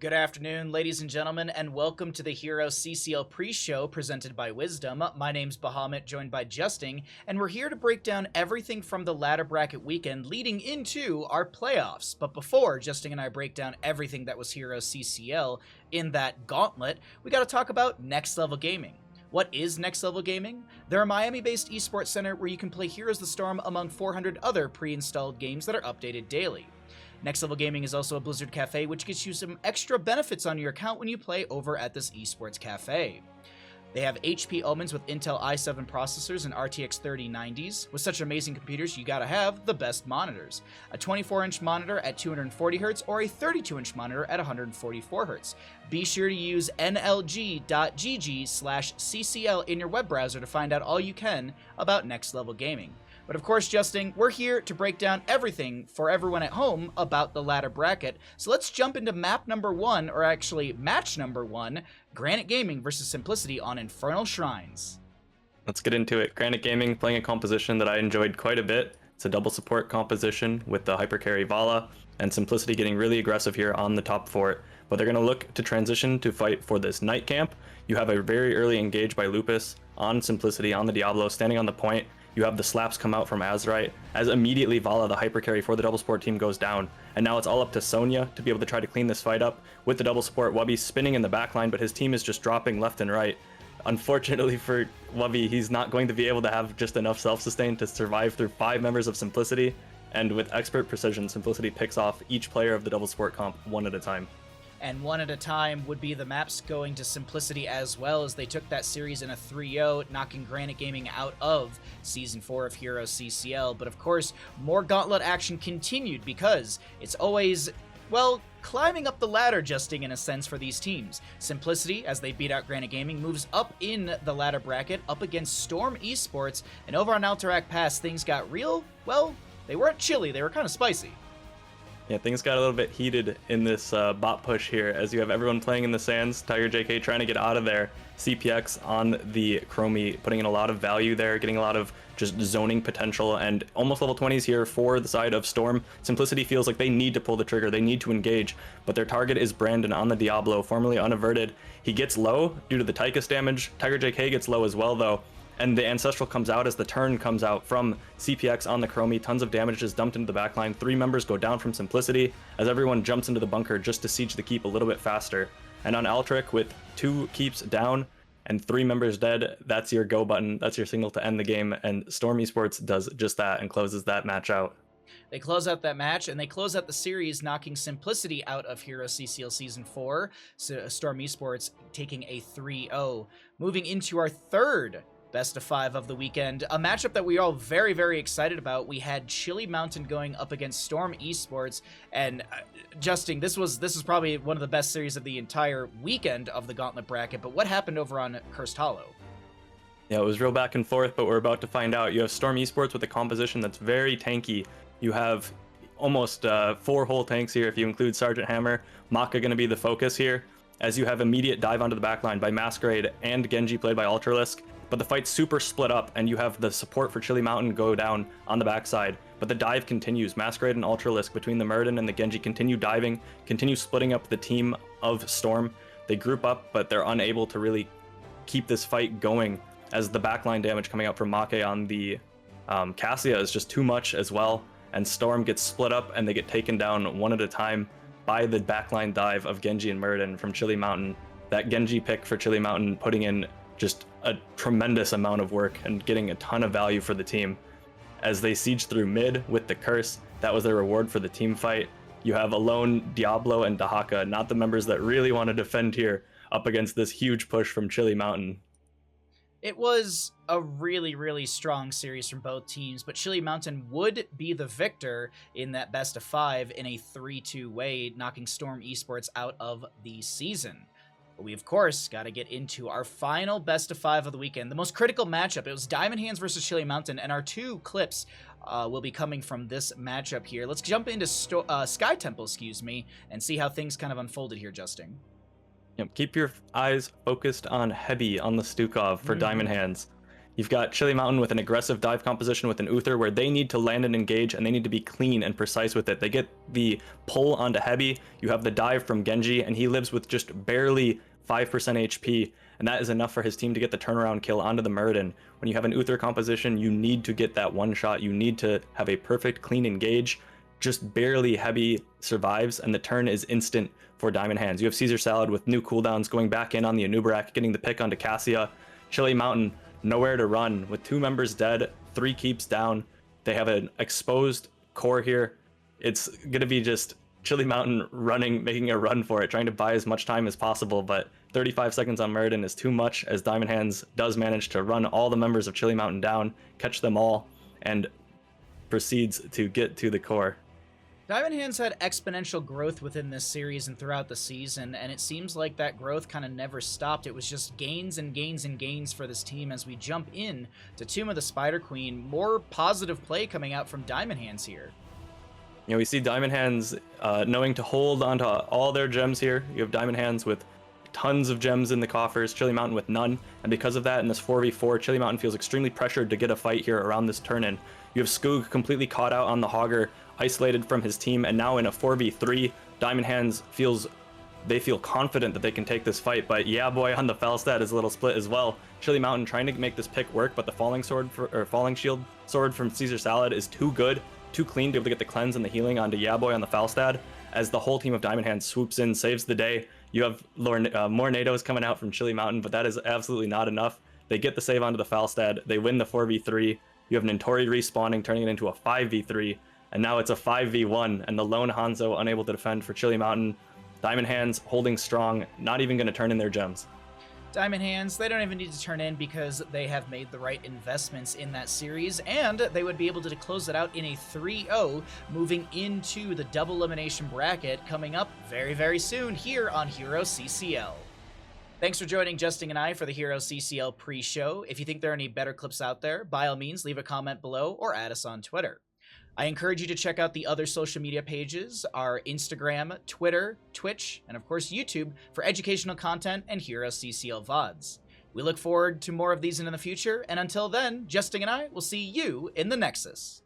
Good afternoon, ladies and gentlemen, and welcome to the HeroesCCL pre-show presented by Wisdom. My name's Bahamut, joined by Justing, and we're here to break down everything from the ladder bracket weekend leading into our playoffs. But before Justing and I break down everything that was HeroesCCL in that gauntlet, we gotta talk about Next Level Gaming. What is Next Level Gaming? They're a Miami-based esports center where you can play Heroes of the Storm among 400 other pre-installed games that are updated daily. Next Level Gaming is also a Blizzard Cafe, which gets you some extra benefits on your account when you play over at this esports cafe. They have HP Omens with Intel i7 processors and RTX 3090s. With such amazing computers, you gotta have the best monitors. A 24-inch monitor at 240Hz or a 32-inch monitor at 144Hz. Be sure to use nlg.gg/CCL in your web browser to find out all you can about Next Level Gaming. But of course, Justing, we're here to break down everything for everyone at home about the ladder bracket. So let's jump into map number one, or actually match number one, Granite Gaming versus Simplicity on Infernal Shrines. Let's get into it. Granite Gaming playing a composition that I enjoyed quite a bit. It's a double support composition with the hypercarry Vala, and Simplicity getting really aggressive here on the top fort. But they're going to look to transition to fight for this night camp. You have a very early engage by Lupus on Simplicity on the Diablo, standing on the point. You have the slaps come out from Azrite, as immediately Vala, the hypercarry for the double support team, goes down. And now it's all up to Sonya to be able to try to clean this fight up with the double support. Wubby spinning in the backline, but his team is just dropping left and right. Unfortunately for Wubby, he's not going to be able to have just enough self-sustain to survive through 5 members of Simplicity. And with expert precision, Simplicity picks off each player of the double support comp one at a time. And one at a time would be the maps going to Simplicity as well, as they took that series in a 3-0, knocking Granite Gaming out of Season 4 of HeroesCCL. But of course, more gauntlet action continued because it's always, well, climbing up the ladder, Justing, in a sense, for these teams. Simplicity, as they beat out Granite Gaming, moves up in the ladder bracket up against Storm Esports, and over on Alterac Pass, things got real, well, they weren't chilly, they were kind of spicy. Yeah, things got a little bit heated in this bot push here, as you have everyone playing in the sands. Tiger JK trying to get out of there. CPX on the Chromie, putting in a lot of value there, getting a lot of just zoning potential, and almost level 20s here for the side of Storm. Simplicity feels like they need to pull the trigger, they need to engage, but their target is Brandon on the Diablo, formerly unaverted. He gets low due to the Tychus damage. Tiger JK gets low as well, though. And the Ancestral comes out as the turn comes out from CPX on the Chromie. Tons of damage is dumped into the backline. 3 members go down from Simplicity as everyone jumps into the bunker just to siege the keep a little bit faster. And on Altric, with 2 keeps down and 3 members dead, that's your go button. That's your signal to end the game. And Storm Esports does just that and closes that match out. They close out that match, and they close out the series, knocking Simplicity out of HeroesCCL Season 4. So Storm Esports taking a 3-0. Moving into our third Best of 5 of the weekend, a matchup that we are all very, very excited about. We had Chili Mountain going up against Storm Esports, and Justing, this is probably one of the best series of the entire weekend of the Gauntlet bracket. But what happened over on Cursed Hollow? Yeah, it was real back and forth, but we're about to find out. You have Storm Esports with a composition that's very tanky. You have almost 4 whole tanks here if you include Sergeant Hammer. Maka going to be the focus here, as you have immediate dive onto the backline by Masquerade and Genji, played by Ultralisk. But the fight's super split up, and you have the support for Chili Mountain go down on the backside. But the dive continues. Masquerade and Ultralisk between the Murden and the Genji continue diving, continue splitting up the team of Storm. They group up, but they're unable to really keep this fight going, as the backline damage coming out from Make on the Cassia is just too much as well. And Storm gets split up, and they get taken down one at a time by the backline dive of Genji and Murden from Chili Mountain. That Genji pick for Chili Mountain putting in just a tremendous amount of work and getting a ton of value for the team. As they siege through mid with the curse, that was their reward for the team fight. You have Alone, Diablo, and Dahaka, not the members that really want to defend here, up against this huge push from Chili Mountain. It was a really, really strong series from both teams, but Chili Mountain would be the victor in that best of 5 in a 3-2 way, knocking Storm Esports out of the season. But we, of course, got to get into our final best of 5 of the weekend, the most critical matchup. It was Diamond Hands versus Chili Mountain, and our 2 clips will be coming from this matchup here. Let's jump into Sky Temple, and see how things kind of unfolded here, Justing. Yep, keep your eyes focused on Hebi on the Stukov for Diamond Hands. You've got Chili Mountain with an aggressive dive composition with an Uther where they need to land and engage, and they need to be clean and precise with it. They get the pull onto Hebi. You have the dive from Genji, and he lives with just barely 5% HP, and that is enough for his team to get the turnaround kill onto the Muradin. When you have an Uther composition, you need to get that one shot. You need to have a perfect clean engage. Just barely Hebi survives, and the turn is instant for Diamond Hands. You have Caesar Salad with new cooldowns going back in on the Anubarak, getting the pick onto Cassia. Chili Mountain, nowhere to run. With 2 members dead, 3 keeps down. They have an exposed core here. It's going to be just Chili Mountain running, making a run for it, trying to buy as much time as possible, but 35 seconds on Muradin is too much, as Diamond Hands does manage to run all the members of Chili Mountain down, catch them all, and proceeds to get to the core. Diamond Hands had exponential growth within this series and throughout the season, and it seems like that growth kind of never stopped. It was just gains and gains and gains for this team as we jump in to Tomb of the Spider Queen. More positive play coming out from Diamond Hands here. You know, we see Diamond Hands knowing to hold onto all their gems here. You have Diamond Hands with tons of gems in the coffers, Chili Mountain with none, and because of that, in this 4v4, Chili Mountain feels extremely pressured to get a fight here around this turn-in. You have Skoog completely caught out on the Hogger, isolated from his team, and now in a 4v3, Diamond Hands feel confident that they can take this fight, but yeah boy, on the Falstad is a little split as well. Chili Mountain trying to make this pick work, but the falling shield sword from Caesar Salad is too good, too clean to be able to get the cleanse and the healing onto Yaboy on the Falstad, as the whole team of Diamond Hands swoops in, saves the day. You have more Nados coming out from Chili Mountain, but that is absolutely not enough. They get the save onto the Falstad, they win the 4v3, you have Nintori respawning, turning it into a 5v3, and now it's a 5v1, and the lone Hanzo unable to defend for Chili Mountain. Diamond Hands holding strong, not even going to turn in their gems. Diamond Hands, they don't even need to turn in because they have made the right investments in that series, and they would be able to close it out in a 3-0, moving into the double elimination bracket coming up very, very soon here on HeroesCCL. Thanks for joining Justing and I for the HeroesCCL pre-show. If you think there are any better clips out there, by all means, leave a comment below or add us on Twitter. I encourage you to check out the other social media pages, our Instagram, Twitter, Twitch, and of course YouTube for educational content and HeroesCCL VODs. We look forward to more of these in the future, and until then, Justing and I will see you in the Nexus.